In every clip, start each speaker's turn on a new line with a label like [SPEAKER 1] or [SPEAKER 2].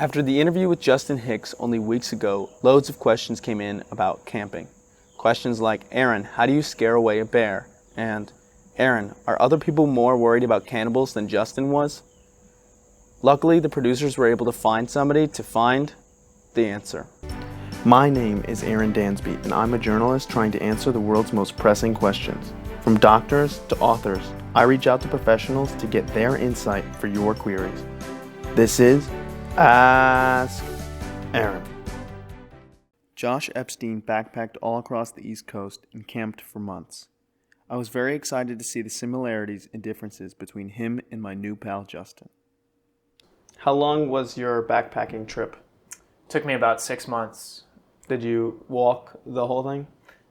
[SPEAKER 1] After the interview with Justin Hicks only weeks ago, loads of questions came in about camping. Questions like, Arron, how do you scare away a bear? And, Arron, are other people more worried about cannibals than Justin was? Luckily, the producers were able to find somebody to find the answer. My name is Arron Dansby, and I'm a journalist trying to answer the world's most pressing questions. From doctors to authors, I reach out to professionals to get their insight for your queries. This is Ask Arron. Josh Epstein backpacked all across the East Coast and camped for months. I was very excited to see the similarities and differences between him and my new pal Justin. How long was your backpacking trip?
[SPEAKER 2] Took me about 6 months.
[SPEAKER 1] Did you walk the whole thing?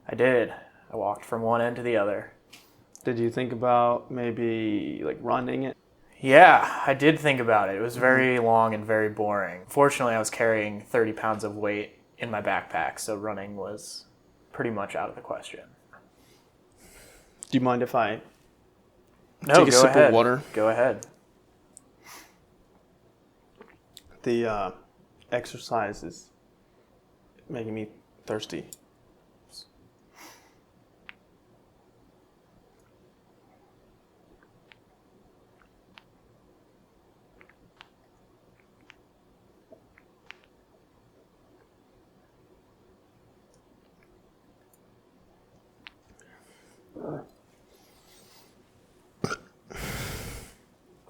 [SPEAKER 2] I did. I walked from one end to the other.
[SPEAKER 1] Did you think about maybe running it?
[SPEAKER 2] Yeah, I did think about it. It was very long and very boring. Fortunately, I was carrying 30 pounds of weight in my backpack, so running was pretty much out of the question.
[SPEAKER 1] Do you mind if I
[SPEAKER 2] take
[SPEAKER 1] a sip of water?
[SPEAKER 2] Go ahead.
[SPEAKER 1] The exercise is making me thirsty.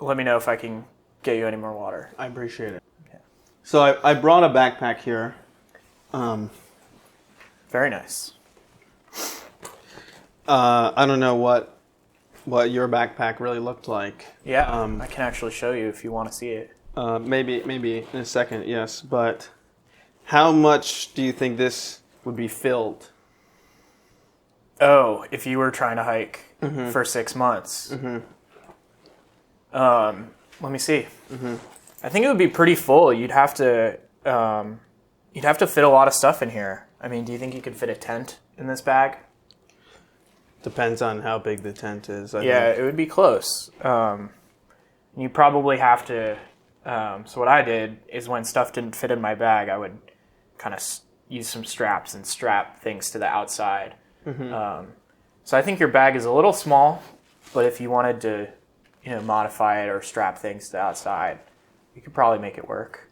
[SPEAKER 2] Let me know if I can get you any more water.
[SPEAKER 1] I appreciate it. Okay. So I brought a backpack here.
[SPEAKER 2] Very nice.
[SPEAKER 1] I don't know what your backpack really looked like.
[SPEAKER 2] Yeah, I can actually show you if you want to see it.
[SPEAKER 1] Maybe in a second, yes. But how much do you think this would be filled?
[SPEAKER 2] Oh, if you were trying to hike for 6 months. Let me see. I think it would be pretty full. You'd have to fit a lot of stuff in here. I mean, do you think you could fit a tent in this bag?
[SPEAKER 1] Depends on how big the tent is. I
[SPEAKER 2] think
[SPEAKER 1] it
[SPEAKER 2] would be close. You probably have to. So what I did is when stuff didn't fit in my bag, I would kind of use some straps and strap things to the outside. So I think your bag is a little small, but if you wanted to, modify it or strap things to the outside, you could probably make it work.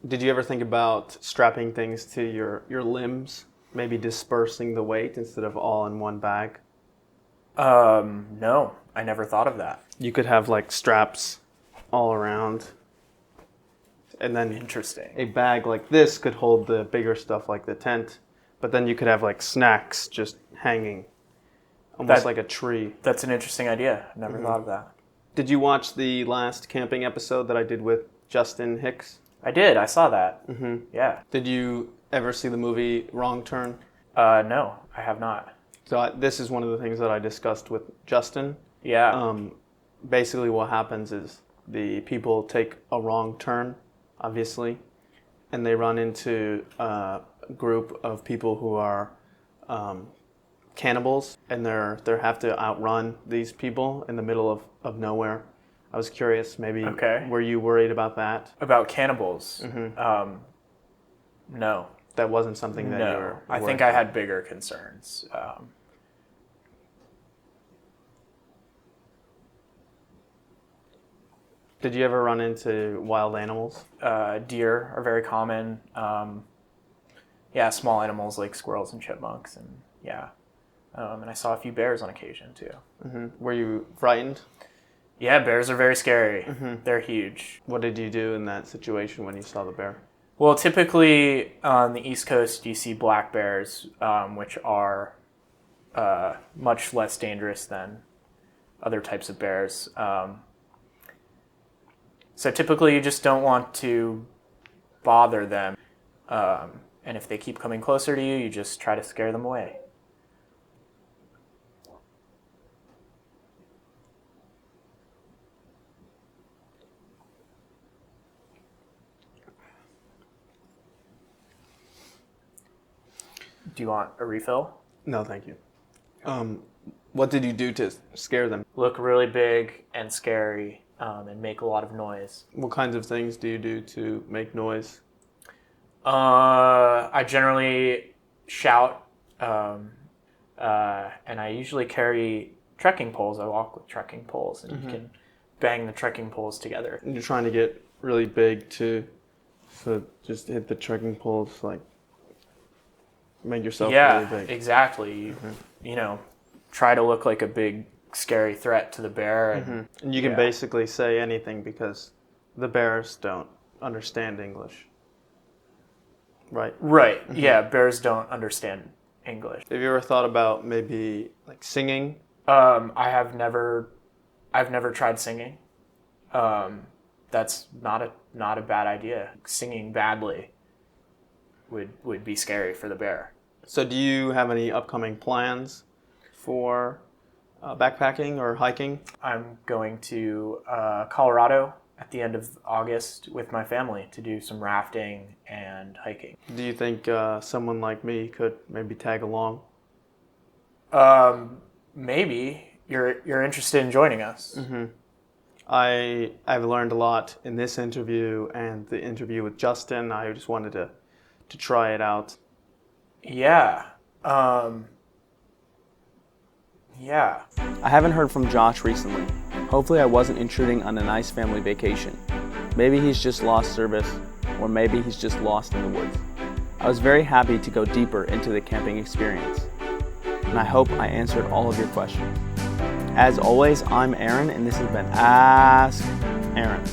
[SPEAKER 1] Did you ever think about strapping things to your limbs? Maybe dispersing the weight instead of all in one bag?
[SPEAKER 2] No, I never thought of that.
[SPEAKER 1] You could have straps all around. And then
[SPEAKER 2] Interesting.
[SPEAKER 1] A bag like this could hold the bigger stuff like the tent, but then you could have snacks just hanging, almost like a tree.
[SPEAKER 2] That's an interesting idea. I've never thought of that.
[SPEAKER 1] Did you watch the last camping episode that I did with Justin Hicks?
[SPEAKER 2] I did. I saw that. Yeah.
[SPEAKER 1] Did you ever see the movie Wrong Turn?
[SPEAKER 2] No, I have not.
[SPEAKER 1] So this is one of the things that I discussed with Justin.
[SPEAKER 2] Yeah.
[SPEAKER 1] Basically what happens is the people take a wrong turn, obviously, and they run into a group of people who are cannibals, and they have to outrun these people in the middle of nowhere. I was curious, maybe, were you worried about that?
[SPEAKER 2] About cannibals? No.
[SPEAKER 1] That wasn't something that you were worried
[SPEAKER 2] I think I had bigger concerns.
[SPEAKER 1] Did you ever run into wild animals?
[SPEAKER 2] Deer are very common. Small animals like squirrels and chipmunks, and and I saw a few bears on occasion too.
[SPEAKER 1] Were you frightened?
[SPEAKER 2] Yeah, bears are very scary. They're huge.
[SPEAKER 1] What did you do in that situation when you saw the bear?
[SPEAKER 2] Well, typically on the East Coast, you see black bears, which are much less dangerous than other types of bears. So typically you just don't want to bother them. And if they keep coming closer to you, you just try to scare them away. Do you want a refill?
[SPEAKER 1] No, thank you. What did you do to scare them?
[SPEAKER 2] Look really big and scary and make a lot of noise.
[SPEAKER 1] What kinds of things do you do to make noise?
[SPEAKER 2] I generally shout, and I usually carry trekking poles. I walk with trekking poles, and you can bang the trekking poles together.
[SPEAKER 1] You're trying to get really big too, so just hit the trekking poles, like make yourself really big.
[SPEAKER 2] Yeah, exactly. You know, try to look like a big, scary threat to the bear.
[SPEAKER 3] And you can basically say anything because the bears don't understand English. Right.
[SPEAKER 2] Right. Yeah, bears don't understand English.
[SPEAKER 3] Have you ever thought about maybe like singing?
[SPEAKER 2] I've never tried singing. That's not a bad idea. Singing badly would be scary for the bear.
[SPEAKER 3] So do you have any upcoming plans for backpacking or hiking?
[SPEAKER 2] I'm going to Colorado at the end of August with my family to do some rafting and hiking.
[SPEAKER 3] Do you think someone like me could maybe tag along?
[SPEAKER 2] Maybe you're interested in joining us.
[SPEAKER 3] I've learned a lot in this interview and the interview with Justin. I just wanted to try it out.
[SPEAKER 2] Yeah.
[SPEAKER 1] I haven't heard from Josh recently. Hopefully I wasn't intruding on a nice family vacation. Maybe he's just lost service, or maybe he's just lost in the woods. I was very happy to go deeper into the camping experience, and I hope I answered all of your questions. As always, I'm Arron, and this has been Ask Arron.